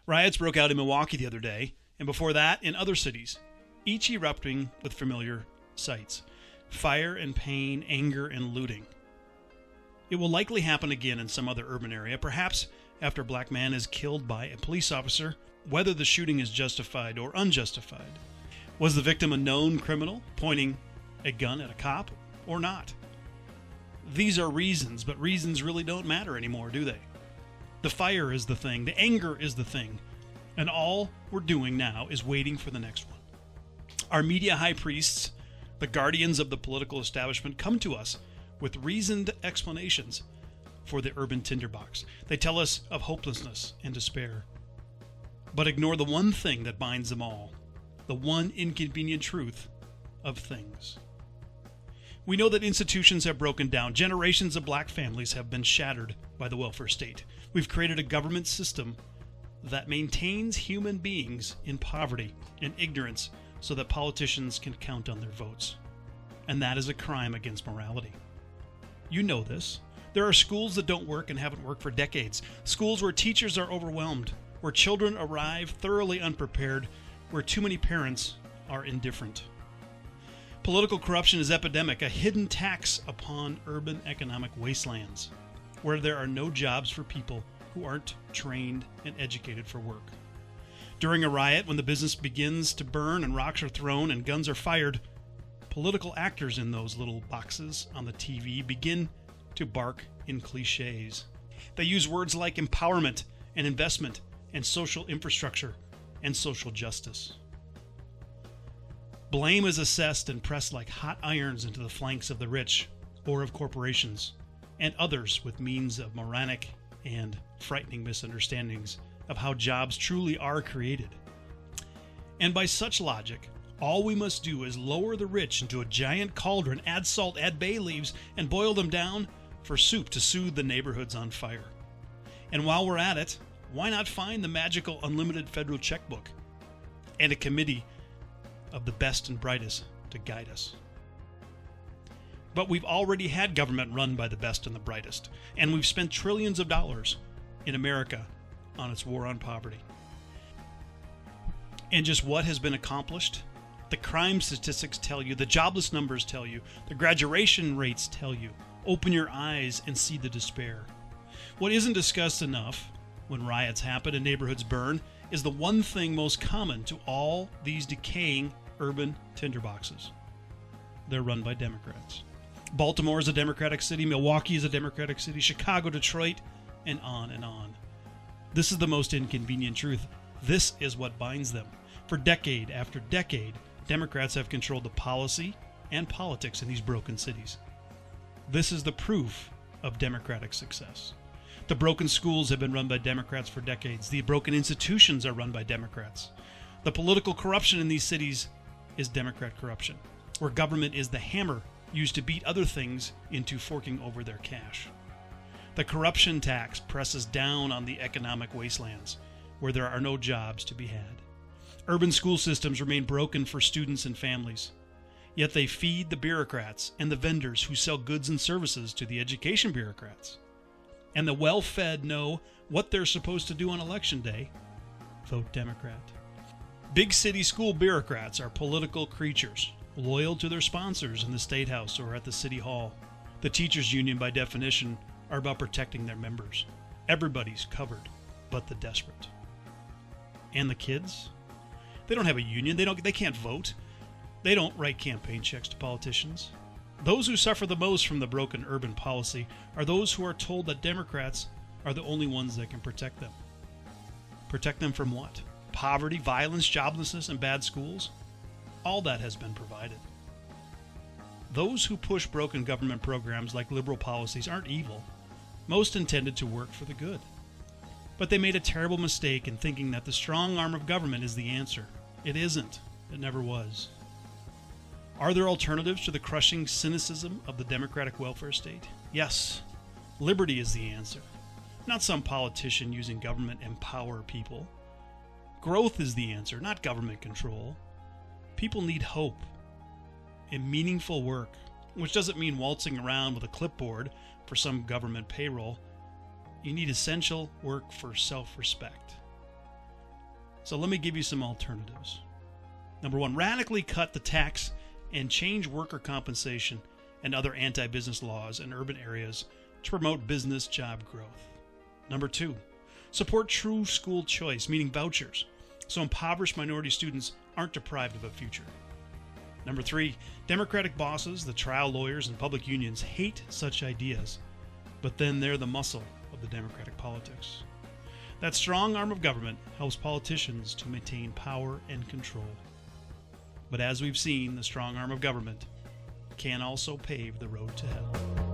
Riots broke out in Milwaukee the other day, and before that in other cities, each erupting with familiar sights: fire and pain, anger and looting. It will likely happen again in some other urban area, perhaps after a black man is killed by a police officer, whether the shooting is justified or unjustified. Was the victim a known criminal pointing a gun at a cop or not? These are reasons, but reasons really don't matter anymore, do they? The fire is the thing, the anger is the thing, and all we're doing now is waiting for the next one. Our media high priests, the guardians of the political establishment, come to us with reasoned explanations for the urban tinderbox. They tell us of hopelessness and despair, but ignore the one thing that binds them all, the one inconvenient truth of things. We know that institutions have broken down. Generations of black families have been shattered by the welfare state. We've created a government system that maintains human beings in poverty and ignorance so that politicians can count on their votes. And that is a crime against morality. You know this. There are schools that don't work and haven't worked for decades. Schools where teachers are overwhelmed, where children arrive thoroughly unprepared, where too many parents are indifferent. Political corruption is epidemic, a hidden tax upon urban economic wastelands, where there are no jobs for people who aren't trained and educated for work. During a riot, when the business begins to burn and rocks are thrown and guns are fired, political actors in those little boxes on the TV begin to bark in cliches. They use words like empowerment and investment and social infrastructure and social justice. Blame is assessed and pressed like hot irons into the flanks of the rich or of corporations and others with means of moronic and frightening misunderstandings of how jobs truly are created. And by such logic, all we must do is lower the rich into a giant cauldron, add salt, add bay leaves, and boil them down for soup to soothe the neighborhoods on fire. And while we're at it, why not find the magical unlimited federal checkbook and a committee of the best and brightest to guide us? But we've already had government run by the best and the brightest, and we've spent trillions of dollars in America on its war on poverty. And just what has been accomplished? The crime statistics tell you, the jobless numbers tell you, the graduation rates tell you. Open your eyes and see the despair. What isn't discussed enough when riots happen and neighborhoods burn is the one thing most common to all these decaying urban tinderboxes. They're run by Democrats. Baltimore is a Democratic city, Milwaukee is a Democratic city, Chicago, Detroit, and on and on. This is the most inconvenient truth. This is what binds them. For decade after decade, Democrats have controlled the policy and politics in these broken cities. This is the proof of Democratic success. The broken schools have been run by Democrats for decades. The broken institutions are run by Democrats. The political corruption in these cities is Democrat corruption, where government is the hammer used to beat other things into forking over their cash. The corruption tax presses down on the economic wastelands, where there are no jobs to be had. Urban school systems remain broken for students and families, yet they feed the bureaucrats and the vendors who sell goods and services to the education bureaucrats. And the well-fed know what they're supposed to do on election day: vote Democrat. Big city school bureaucrats are political creatures, loyal to their sponsors in the State House or at the City Hall. The teachers' union, by definition, are about protecting their members. Everybody's covered but the desperate. And the kids? They don't have a union. They can't vote. They don't write campaign checks to politicians. Those who suffer the most from the broken urban policy are those who are told that Democrats are the only ones that can protect them. Protect them from what? Poverty, violence, joblessness, and bad schools? All that has been provided. Those who push broken government programs like liberal policies aren't evil. Most intended to work for the good. But they made a terrible mistake in thinking that the strong arm of government is the answer. It isn't. It never was. Are there alternatives to the crushing cynicism of the democratic welfare state? Yes. Liberty is the answer. Not some politician using government to empower people. Growth is the answer, not government control. People need hope and meaningful work, which doesn't mean waltzing around with a clipboard for some government payroll. You need essential work for self-respect. So let me give you some alternatives. Number one, radically cut the tax and change worker compensation and other anti-business laws in urban areas to promote business job growth. Number two, support true school choice, meaning vouchers, so impoverished minority students aren't deprived of a future. Number three, Democratic bosses, the trial lawyers, and public unions hate such ideas, but then they're the muscle of the Democratic politics. That strong arm of government helps politicians to maintain power and control. But as we've seen, the strong arm of government can also pave the road to hell.